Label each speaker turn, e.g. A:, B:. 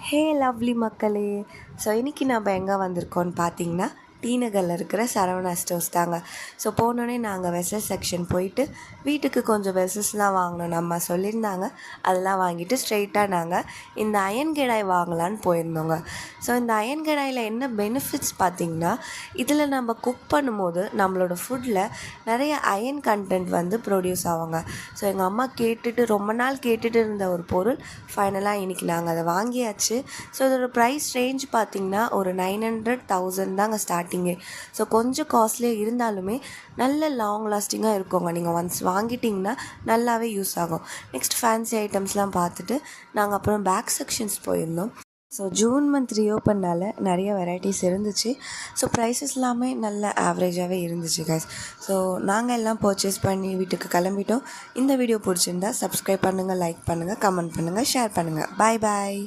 A: ஹே lovely மக்களே! So இன்றைக்கி நம்ம எங்கே வந்திருக்கோம்னு பார்த்தீங்கன்னா, டி நகரில் இருக்கிற சரவணா ஸ்டோர்ஸ் தாங்க. ஸோ போனோடனே நாங்கள் வெசல் செக்ஷன் போயிட்டு வீட்டுக்கு கொஞ்சம் வெசல்ஸ்லாம் வாங்கினோம். நம்ம சொல்லியிருந்தாங்க, அதெல்லாம் வாங்கிட்டு ஸ்ட்ரெயிட்டாக நாங்கள் இந்த அயன் கடாய் வாங்கலான்னு போயிருந்தோங்க. ஸோ இந்த அயன் கடாயில் என்ன பெனிஃபிட்ஸ் பார்த்திங்கன்னா, இதில் நம்ம குக் பண்ணும்போது நம்மளோட ஃபுட்டில் நிறைய அயன் கண்டென்ட் வந்து ப்ரொடியூஸ் ஆகுங்க. ஸோ எங்கள் அம்மா ரொம்ப நாள் கேட்டுட்டு இருந்த ஒரு பொருள் ஃபைனலாக இன்றைக்கி நாங்கள் அதை வாங்கியாச்சு. ஸோ இதோட ப்ரைஸ் ரேஞ்ச் பார்த்திங்கன்னா ஒரு 900,000 தாங்க ஸ்டார்டிங்கே. ஸோ கொஞ்சம் காஸ்ட்லியாக இருந்தாலுமே நல்ல லாங் லாஸ்டிங்காக இருக்குங்க. நீங்கள் ஒன்ஸ் வாங்கிட்டிங்கன்னா நல்லாவே யூஸ் ஆகும். நெக்ஸ்ட் ஃபேன்சி ஐட்டம்ஸ்லாம் பார்த்துட்டு நாங்கள் அப்புறம் பேக் செக்ஷன்ஸ் போயிருந்தோம். ஸோ ஜூன் மந்த் ரீஓப்பன்னால நிறைய வெரைட்டிஸ் இருந்துச்சு. ஸோ ப்ரைஸஸ் எல்லாமே நல்ல ஆவரேஜாகவே இருந்துச்சு கைஸ். ஸோ நாங்கள் எல்லாம் பர்ச்சேஸ் பண்ணி வீட்டுக்கு கிளம்பிட்டோம். இந்த வீடியோ பிடிச்சிருந்தா சப்ஸ்கிரைப் பண்ணுங்கள், லைக் பண்ணுங்கள், கமெண்ட் பண்ணுங்கள், ஷேர் பண்ணுங்கள். பாய் பாய்.